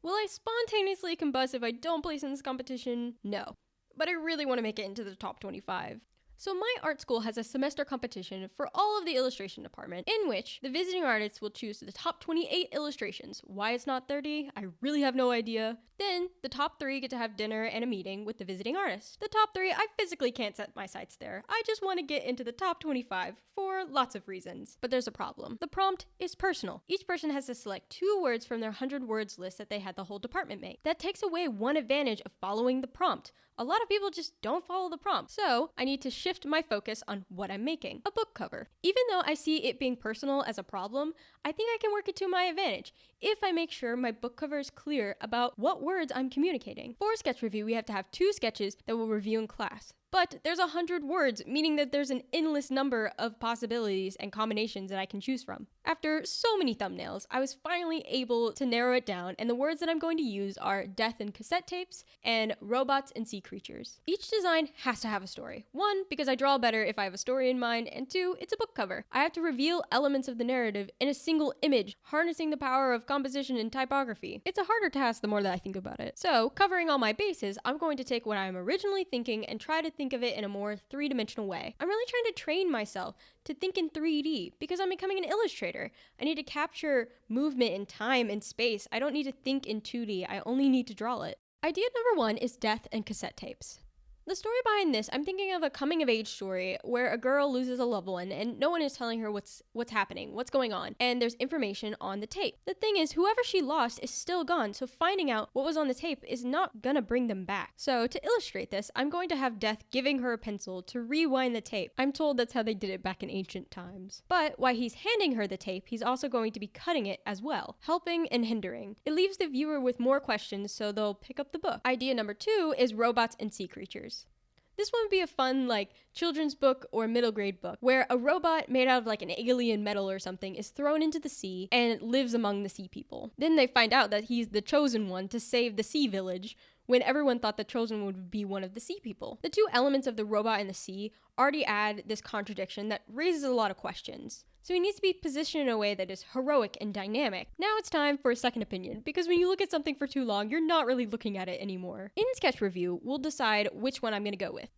Will I spontaneously combust if I don't place in this competition? No. But I really want to make it into the top 25. So my art school has a semester competition for all of the illustration department in which the visiting artists will choose the top 28 illustrations. Why it's not 30, I really have no idea. Then the top 3 get to have dinner and a meeting with the visiting artist. The top 3, I physically can't set my sights there. I just want to get into the top 25 for lots of reasons. But there's a problem. The prompt is personal. Each person has to select 2 words from their 100 words list that they had the whole department make. That takes away one advantage of following the prompt. A lot of people just don't follow the prompt. So I need to shift my focus on what I'm making, a book cover. Even though I see it being personal as a problem, I think I can work it to my advantage if I make sure my book cover is clear about what words I'm communicating. For sketch review, we have to have 2 sketches that we'll review in class. But there's 100 words, meaning that there's an endless number of possibilities and combinations that I can choose from. After so many thumbnails, I was finally able to narrow it down, and the words that I'm going to use are death and cassette tapes and robots and sea creatures. Each design has to have a story. 1, because I draw better if I have a story in mind, and 2, it's a book cover. I have to reveal elements of the narrative in a single image, harnessing the power of composition and typography. It's a harder task the more that I think about it. So, covering all my bases, I'm going to take what I'm originally thinking and try to think of it in a more 3-dimensional way. I'm really trying to train myself to think in 3D because I'm becoming an illustrator. I need to capture movement in time and space. I don't need to think in 2D. I only need to draw it. Idea number 1 is death and cassette tapes. The story behind this, I'm thinking of a coming-of-age story where a girl loses a loved one and no one is telling her what's happening, what's going on, and there's information on the tape. The thing is, whoever she lost is still gone, so finding out what was on the tape is not gonna bring them back. So to illustrate this, I'm going to have Death giving her a pencil to rewind the tape. I'm told that's how they did it back in ancient times. But while he's handing her the tape, he's also going to be cutting it as well, helping and hindering. It leaves the viewer with more questions, so they'll pick up the book. Idea number 2 is robots and sea creatures. This one would be a fun, children's book or middle grade book, where a robot made out of, an alien metal or something is thrown into the sea and lives among the sea people. Then they find out that he's the chosen one to save the sea village, when everyone thought the chosen would be one of the sea people. The 2 elements of the robot and the sea already add this contradiction that raises a lot of questions. So he needs to be positioned in a way that is heroic and dynamic. Now it's time for a second opinion, because when you look at something for too long, you're not really looking at it anymore. In sketch review, we'll decide which one I'm going to go with.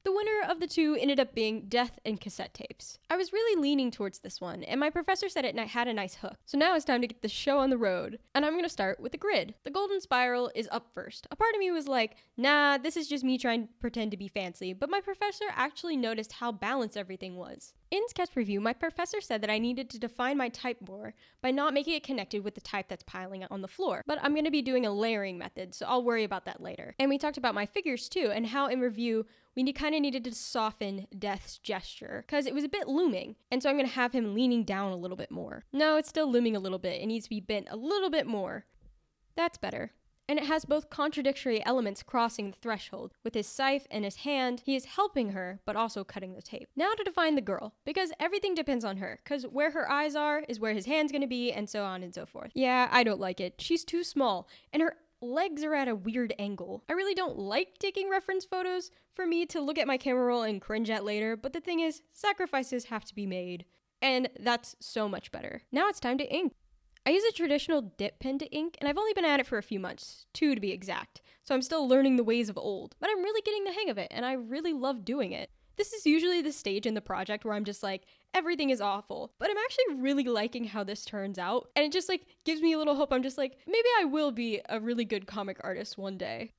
The winner of the 2 ended up being death and cassette tapes. I was really leaning towards this one, and my professor said it had a nice hook. So now it's time to get the show on the road. And I'm going to start with the grid. The golden spiral is up first. A part of me was like, nah, this is just me trying to pretend to be fancy, but my professor actually noticed how balanced everything was. In sketch review, my professor said that I needed to define my type more by not making it connected with the type that's piling on the floor. But I'm going to be doing a layering method, so I'll worry about that later. And we talked about my figures too, and how in review, we kind of needed to soften Death's gesture, because it was a bit looming, and so I'm going to have him leaning down a little bit more. No, it's still looming a little bit. It needs to be bent a little bit more. That's better. And it has both contradictory elements crossing the threshold. With his scythe and his hand, he is helping her, but also cutting the tape. Now to define the girl, because everything depends on her, because where her eyes are is where his hand's gonna be, and so on and so forth. Yeah, I don't like it. She's too small, and her legs are at a weird angle. I really don't like taking reference photos for me to look at my camera roll and cringe at later, but the thing is, sacrifices have to be made. And that's so much better. Now it's time to ink. I use a traditional dip pen to ink, and I've only been at it for a few months, 2 to be exact, so I'm still learning the ways of old, but I'm really getting the hang of it, and I really love doing it. This is usually the stage in the project where I'm just like, everything is awful, but I'm actually really liking how this turns out, and it just gives me a little hope. I'm just like, maybe I will be a really good comic artist one day.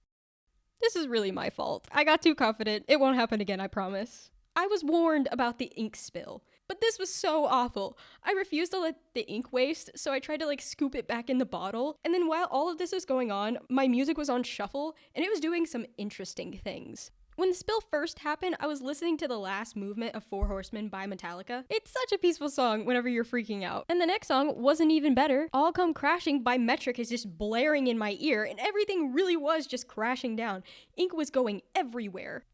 This is really my fault. I got too confident. It won't happen again, I promise. I was warned about the ink spill, but this was so awful. I refused to let the ink waste, so I tried to scoop it back in the bottle, and then while all of this was going on, my music was on shuffle, and it was doing some interesting things. When the spill first happened, I was listening to the last movement of 4 Horsemen by Metallica. It's such a peaceful song whenever you're freaking out. And the next song wasn't even better. All Come Crashing by Metric is just blaring in my ear, and everything really was just crashing down. Ink was going everywhere.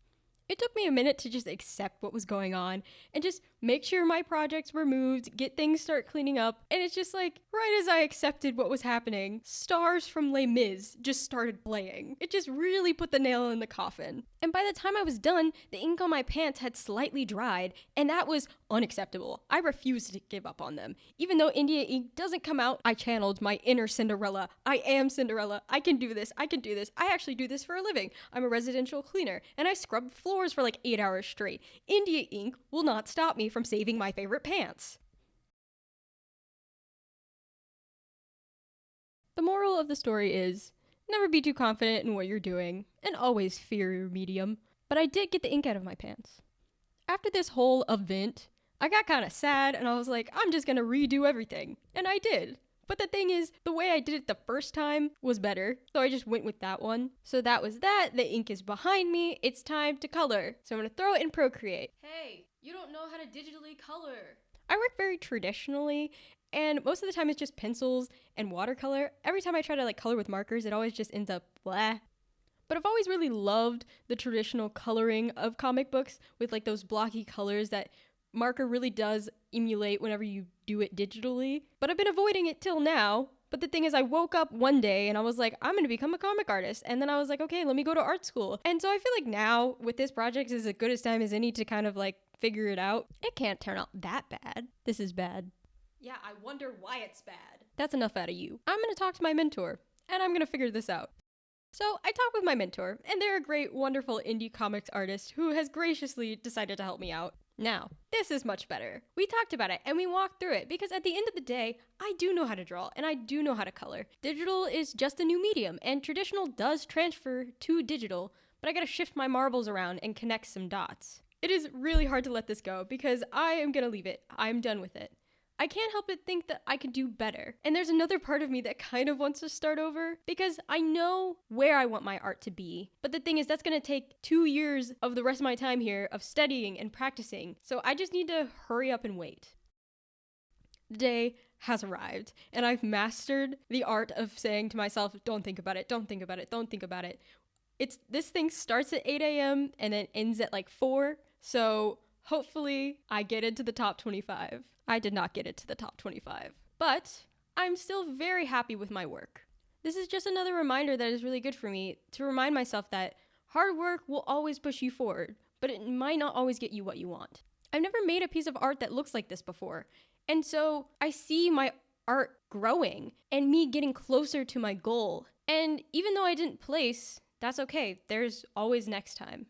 It took me a minute to just accept what was going on and just make sure my projects were moved, get things start cleaning up, and it's just like, right as I accepted what was happening, Stars from Les Mis just started playing. It just really put the nail in the coffin. And by the time I was done, the ink on my pants had slightly dried, and that was unacceptable. I refused to give up on them. Even though India ink doesn't come out, I channeled my inner Cinderella. I am Cinderella. I can do this. I can do this. I actually do this for a living. I'm a residential cleaner, and I scrub floors for like 8 hours straight. India ink will not stop me from saving my favorite pants. The moral of the story is, never be too confident in what you're doing, and always fear your medium. But I did get the ink out of my pants. After this whole event, I got kind of sad, and I was like, I'm just gonna redo everything. And I did. But the thing is, the way I did it the first time was better, so I just went with that one. So that was that. The ink is behind me. It's time to color. So I'm gonna throw it in Procreate. Hey, you don't know how to digitally color. I work very traditionally, and most of the time it's just pencils and watercolor. Every time I try to color with markers, it always just ends up blah. But I've always really loved the traditional coloring of comic books with those blocky colors that marker really does emulate whenever you do it digitally. But I've been avoiding it till now. But the thing is, I woke up one day and I was like, I'm going to become a comic artist. And then I was like, okay, let me go to art school. And so I feel like now with this project is as good as time as any to kind of figure it out. It can't turn out that bad. This is bad. Yeah, I wonder why it's bad. That's enough out of you. I'm going to talk to my mentor and I'm going to figure this out. So I talked with my mentor, and they're a great, wonderful indie comics artist who has graciously decided to help me out. Now, this is much better. We talked about it and we walked through it because at the end of the day, I do know how to draw and I do know how to color. Digital is just a new medium and traditional does transfer to digital, but I gotta shift my marbles around and connect some dots. It is really hard to let this go because I am gonna leave it. I'm done with it. I can't help but think that I could do better. And there's another part of me that kind of wants to start over because I know where I want my art to be. But the thing is, that's gonna take 2 years of the rest of my time here of studying and practicing. So I just need to hurry up and wait. The day has arrived and I've mastered the art of saying to myself, don't think about it, don't think about it, don't think about it. This thing starts at 8 a.m. and then ends at 4. So hopefully I get into the top 25. I did not get it to the top 25, but I'm still very happy with my work. This is just another reminder that is really good for me to remind myself that hard work will always push you forward, but it might not always get you what you want. I've never made a piece of art that looks like this before, and so I see my art growing and me getting closer to my goal. And even though I didn't place, that's okay. There's always next time.